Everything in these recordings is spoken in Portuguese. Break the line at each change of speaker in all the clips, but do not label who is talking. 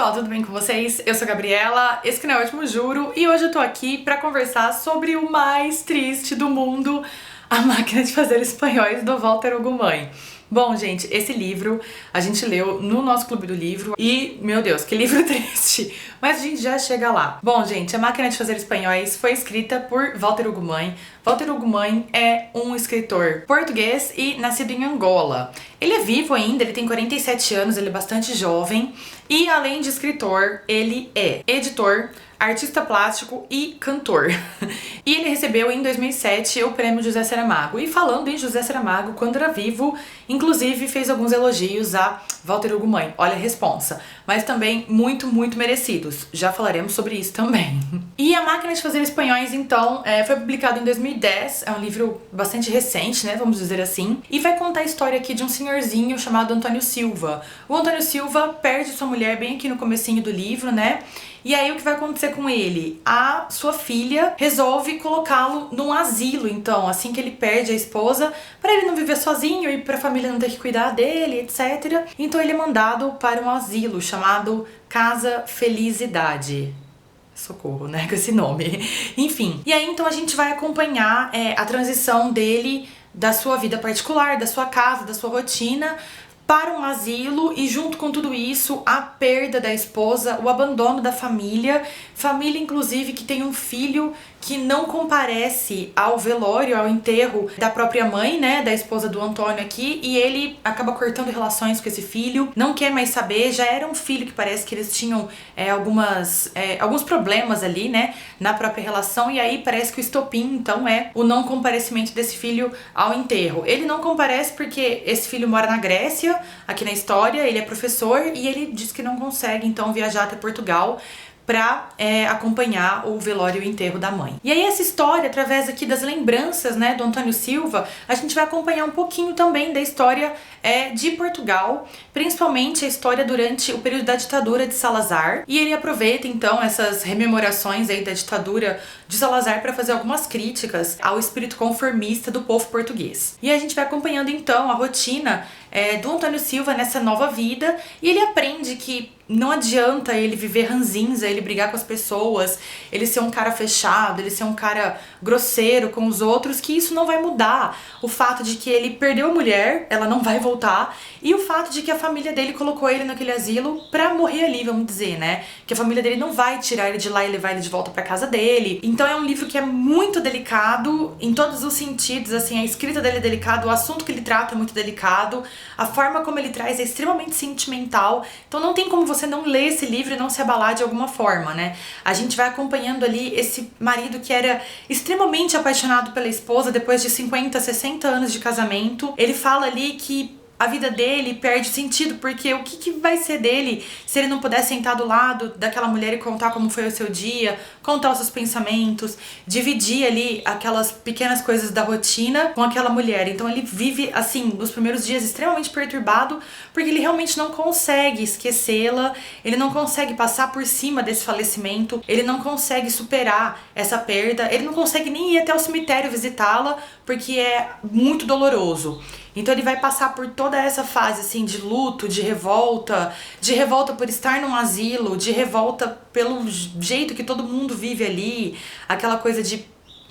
pessoal, tudo bem com vocês? Eu sou a Gabriela, esse canal é Ótimo Juro e hoje eu tô aqui pra conversar sobre o mais triste do mundo, A Máquina de Fazer Espanhóis, do Walter Ugumãe. Bom, gente, esse livro a gente leu no nosso clube do livro e, meu Deus, que livro triste! Mas a gente já chega lá. Bom, gente, A Máquina de Fazer Espanhóis foi escrita por Walter Ugumãe. Walter Ugumãe é um escritor português e nascido em Angola. Ele é vivo ainda, ele tem 47 anos, ele é bastante jovem e, além de escritor, ele é editor, artista plástico e cantor. E ele recebeu em 2007 o prêmio José Saramago. E falando em José Saramago, quando era vivo, inclusive fez alguns elogios a Walter Ugumãe. Olha a responsa. Mas também muito merecidos. Já falaremos sobre isso também. E A Máquina de Fazer Espanhóis, então, foi publicado em 2010. É um livro bastante recente, né? Vamos dizer assim. E vai contar a história aqui de um senhorzinho chamado Antônio Silva. O Antônio Silva perde sua mulher bem aqui no comecinho do livro, né? E aí o que vai acontecer com ele? A sua filha resolve colocá-lo num asilo, então, assim que ele perde a esposa, para ele não viver sozinho e para a família não ter que cuidar dele, etc. Então ele é mandado para um asilo chamado Casa Felicidade. Socorro, né, com esse nome. Enfim, e aí então a gente vai acompanhar a transição dele da sua vida particular, da sua casa, da sua rotina, para um asilo e junto com tudo isso, a perda da esposa, o abandono da família inclusive que tem um filho que não comparece ao velório, ao enterro da própria mãe, né, da esposa do Antônio aqui, e ele acaba cortando relações com esse filho, não quer mais saber, já era um filho que parece que eles tinham alguns problemas ali, né, na própria relação, e aí parece que o estopim, então, é o não comparecimento desse filho ao enterro. Ele não comparece porque esse filho mora na Grécia, aqui na história, ele é professor, e ele diz que não consegue, então, viajar até Portugal pra acompanhar o velório e o enterro da mãe. E aí essa história, através aqui das lembranças, né, do Antônio Silva, a gente vai acompanhar um pouquinho também da história de Portugal, principalmente a história durante o período da ditadura de Salazar. E ele aproveita então essas rememorações aí da ditadura de Salazar para fazer algumas críticas ao espírito conformista do povo português. E a gente vai acompanhando então a rotina do Antônio Silva nessa nova vida, e ele aprende que não adianta ele viver ranzinza, ele brigar com as pessoas, ele ser um cara fechado, ele ser um cara grosseiro com os outros, que isso não vai mudar. O fato de que ele perdeu a mulher, ela não vai voltar, e o fato de que a família dele colocou ele naquele asilo pra morrer ali, vamos dizer, né? Que a família dele não vai tirar ele de lá e levar ele de volta pra casa dele. Então é um livro que é muito delicado, em todos os sentidos, assim, a escrita dele é delicada, o assunto que ele trata é muito delicado, a forma como ele traz é extremamente sentimental, então não tem como você não ler esse livro e não se abalar de alguma forma, né? A gente vai acompanhando ali esse marido que era extremamente apaixonado pela esposa depois de 50, 60 anos de casamento. Ele fala ali que a vida dele perde sentido, porque o que vai ser dele se ele não puder sentar do lado daquela mulher e contar como foi o seu dia, contar os seus pensamentos, dividir ali aquelas pequenas coisas da rotina com aquela mulher. Então ele vive, assim, os primeiros dias extremamente perturbado, porque ele realmente não consegue esquecê-la, ele não consegue passar por cima desse falecimento, ele não consegue superar essa perda, ele não consegue nem ir até o cemitério visitá-la, porque é muito doloroso. Então ele vai passar por toda essa fase assim de luto, de revolta por estar num asilo, de revolta pelo jeito que todo mundo vive ali, aquela coisa de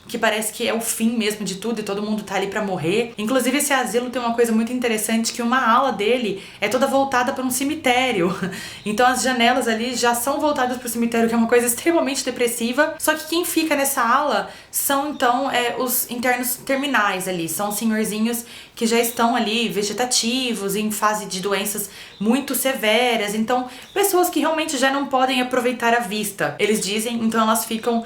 que parece que é o fim mesmo de tudo e todo mundo tá ali pra morrer. Inclusive esse asilo tem uma coisa muito interessante, que uma ala dele é toda voltada para um cemitério. Então as janelas ali já são voltadas pro cemitério, que é uma coisa extremamente depressiva. Só que quem fica nessa ala são então os internos terminais ali, são senhorzinhos que já estão ali vegetativos, em fase de doenças muito severas, então pessoas que realmente já não podem aproveitar a vista, eles dizem, então elas ficam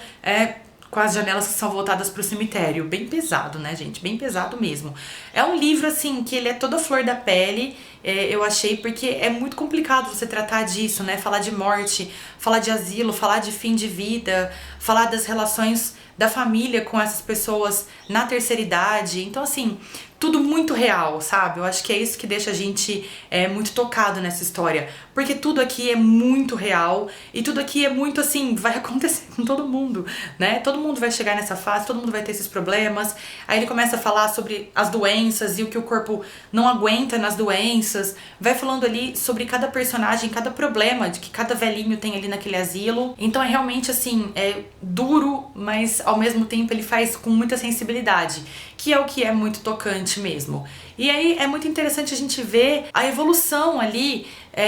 com as janelas que são voltadas pro cemitério. Bem pesado, né, gente? Bem pesado mesmo. É um livro, assim, que ele é toda flor da pele, eu achei, porque é muito complicado você tratar disso, né? Falar de morte, falar de asilo, falar de fim de vida, falar das relações da família com essas pessoas na terceira idade. Então, assim, tudo muito real, sabe? Eu acho que é isso que deixa a gente muito tocado nessa história. Porque tudo aqui é muito real e tudo aqui é muito assim, vai acontecer com todo mundo, né? Todo mundo vai chegar nessa fase, todo mundo vai ter esses problemas. Aí ele começa a falar sobre as doenças e o que o corpo não aguenta nas doenças. Vai falando ali sobre cada personagem, cada problema de que cada velhinho tem ali naquele asilo. Então é realmente assim, é duro, mas ao mesmo tempo ele faz com muita sensibilidade, que é o que é muito tocante mesmo. E aí é muito interessante a gente ver a evolução ali,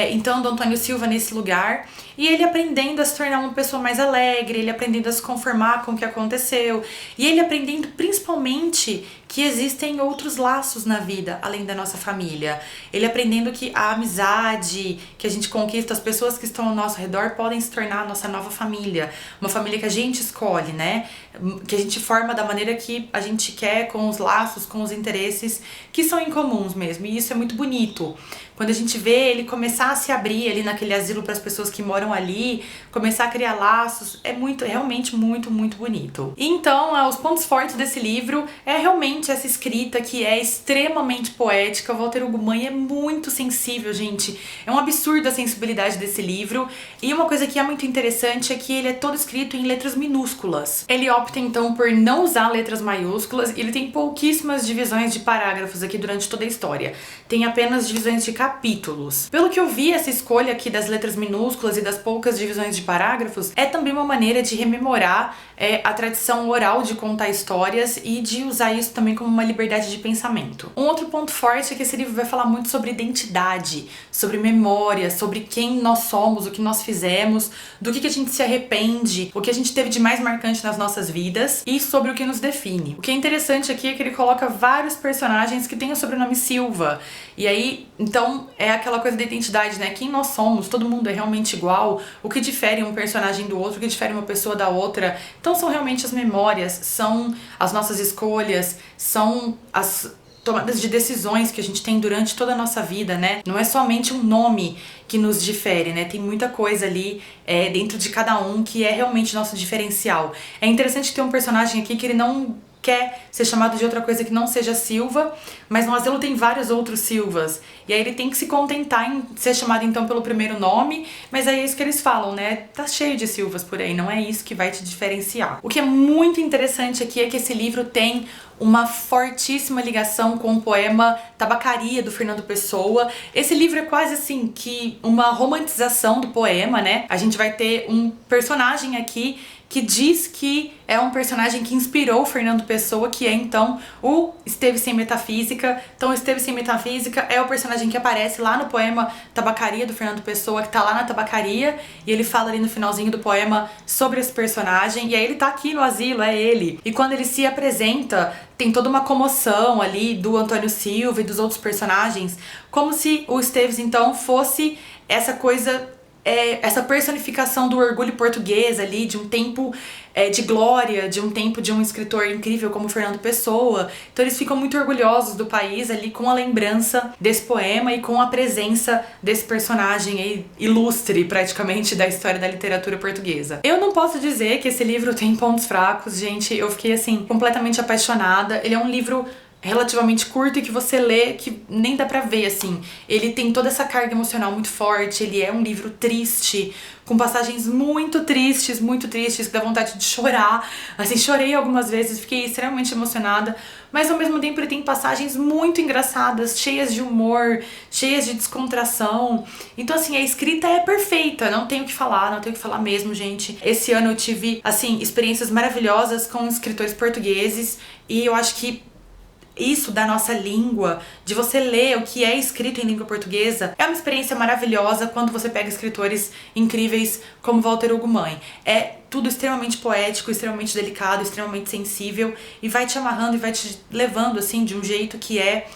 então, do Antônio Silva nesse lugar, e ele aprendendo a se tornar uma pessoa mais alegre, ele aprendendo a se conformar com o que aconteceu, e ele aprendendo principalmente que existem outros laços na vida, além da nossa família. Ele aprendendo que a amizade que a gente conquista, as pessoas que estão ao nosso redor podem se tornar a nossa nova família, uma família que a gente escolhe, né? Que a gente forma da maneira que a gente quer, com os laços, com os interesses que são incomuns mesmo, e isso é muito bonito. Quando a gente vê ele começar a se abrir ali naquele asilo para as pessoas que moram ali, começar a criar laços, é realmente muito, muito bonito. Então, os pontos fortes desse livro é realmente essa escrita que é extremamente poética. O Walter Ugumã é muito sensível, gente. É um absurdo a sensibilidade desse livro. E uma coisa que é muito interessante é que ele é todo escrito em letras minúsculas. Ele opta então por não usar letras maiúsculas e ele tem pouquíssimas divisões de parágrafos aqui durante toda a história. Tem apenas divisões de capítulos. Pelo que eu vi, essa escolha aqui das letras minúsculas e das poucas divisões de parágrafos é também uma maneira de rememorar a tradição oral de contar histórias e de usar isso também como uma liberdade de pensamento. Um outro ponto forte é que esse livro vai falar muito sobre identidade, sobre memória, sobre quem nós somos, o que nós fizemos, do que a gente se arrepende, o que a gente teve de mais marcante nas nossas vidas e sobre o que nos define. O que é interessante aqui é que ele coloca vários personagens que têm o sobrenome Silva. E aí, então, é aquela coisa da identidade, né? Quem nós somos, todo mundo é realmente igual, o que difere um personagem do outro, o que difere uma pessoa da outra. Então são realmente as memórias, são as nossas escolhas, são as tomadas de decisões que a gente tem durante toda a nossa vida, né? Não é somente um nome que nos difere, né? Tem muita coisa ali dentro de cada um que é realmente nosso diferencial. É interessante ter um personagem aqui que ele não quer ser chamado de outra coisa que não seja Silva, mas no asilo tem vários outros Silvas, e aí ele tem que se contentar em ser chamado então pelo primeiro nome, mas aí é isso que eles falam, né? Tá cheio de Silvas por aí, não é isso que vai te diferenciar. O que é muito interessante aqui é que esse livro tem uma fortíssima ligação com o poema Tabacaria, do Fernando Pessoa. Esse livro é quase assim que uma romantização do poema, né? A gente vai ter um personagem aqui que diz que é um personagem que inspirou o Fernando Pessoa, que é então o Esteve Sem Metafísica. Então o Esteve Sem Metafísica é o personagem que aparece lá no poema Tabacaria, do Fernando Pessoa, que tá lá na tabacaria, e ele fala ali no finalzinho do poema sobre esse personagem, e aí ele tá aqui no asilo, é ele. E quando ele se apresenta, tem toda uma comoção ali do Antônio Silva e dos outros personagens, como se o Esteves então fosse essa coisa, essa personificação do orgulho português ali, de um tempo de glória, de um tempo de um escritor incrível como Fernando Pessoa. Então eles ficam muito orgulhosos do país ali com a lembrança desse poema e com a presença desse personagem aí ilustre praticamente da história da literatura portuguesa. Eu não posso dizer que esse livro tem pontos fracos, gente. Eu fiquei assim completamente apaixonada. Ele é um livro relativamente curto e que você lê que nem dá pra ver, assim. Ele tem toda essa carga emocional muito forte, ele é um livro triste, com passagens muito tristes, que dá vontade de chorar. Assim, chorei algumas vezes, fiquei extremamente emocionada, mas ao mesmo tempo ele tem passagens muito engraçadas, cheias de humor, cheias de descontração. Então, assim, a escrita é perfeita, não tenho o que falar mesmo, gente. Esse ano eu tive, assim, experiências maravilhosas com escritores portugueses, e eu acho que isso da nossa língua, de você ler o que é escrito em língua portuguesa, é uma experiência maravilhosa quando você pega escritores incríveis como Walter Ugumã. É tudo extremamente poético, extremamente delicado, extremamente sensível, e vai te amarrando e vai te levando assim de um jeito que é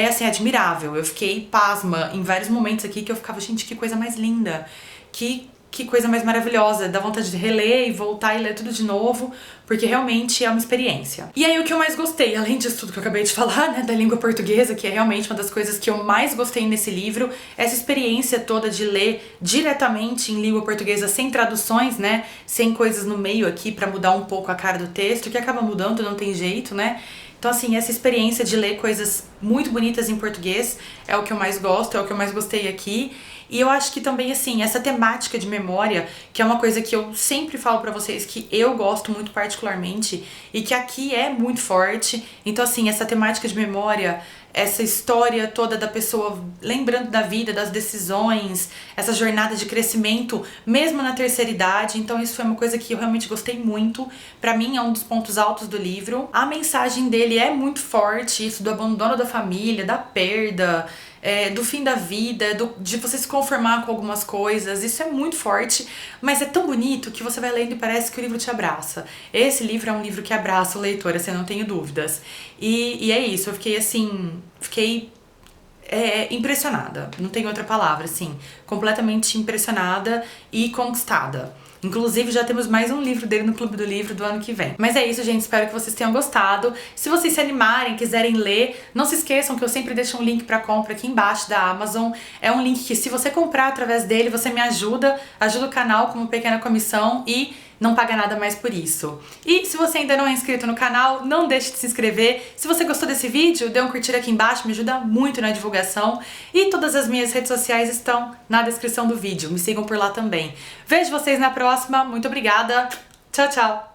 assim, admirável. Eu fiquei pasma em vários momentos aqui que eu ficava, gente, que coisa mais linda, que que coisa mais maravilhosa, dá vontade de reler e voltar e ler tudo de novo, porque realmente é uma experiência. E aí o que eu mais gostei, além disso tudo que eu acabei de falar, né, da língua portuguesa, que é realmente uma das coisas que eu mais gostei nesse livro, essa experiência toda de ler diretamente em língua portuguesa, sem traduções, né, sem coisas no meio aqui pra mudar um pouco a cara do texto, que acaba mudando, não tem jeito, né. Então, assim, essa experiência de ler coisas muito bonitas em português é o que eu mais gosto, é o que eu mais gostei aqui. E eu acho que também, assim, essa temática de memória, que é uma coisa que eu sempre falo pra vocês que eu gosto muito particularmente e que aqui é muito forte. Então, assim, essa temática de memória, essa história toda da pessoa lembrando da vida, das decisões, essa jornada de crescimento, mesmo na terceira idade. Então isso foi uma coisa que eu realmente gostei muito. Pra mim é um dos pontos altos do livro. A mensagem dele é muito forte, isso do abandono da família, da perda, do fim da vida, de você se conformar com algumas coisas. Isso é muito forte, mas é tão bonito que você vai lendo e parece que o livro te abraça. Esse livro é um livro que abraça o leitor, assim, eu não tenho dúvidas. E é isso, eu fiquei assim, impressionada, não tem outra palavra, assim, completamente impressionada e conquistada. Inclusive, já temos mais um livro dele no Clube do Livro do ano que vem. Mas é isso, gente. Espero que vocês tenham gostado. Se vocês se animarem, quiserem ler, não se esqueçam que eu sempre deixo um link pra compra aqui embaixo da Amazon. É um link que, se você comprar através dele, você me ajuda o canal com uma pequena comissão e não paga nada mais por isso. E se você ainda não é inscrito no canal, não deixe de se inscrever. Se você gostou desse vídeo, dê um curtir aqui embaixo, me ajuda muito na divulgação. E todas as minhas redes sociais estão na descrição do vídeo. Me sigam por lá também. Vejo vocês na próxima. Muito obrigada. Tchau, tchau.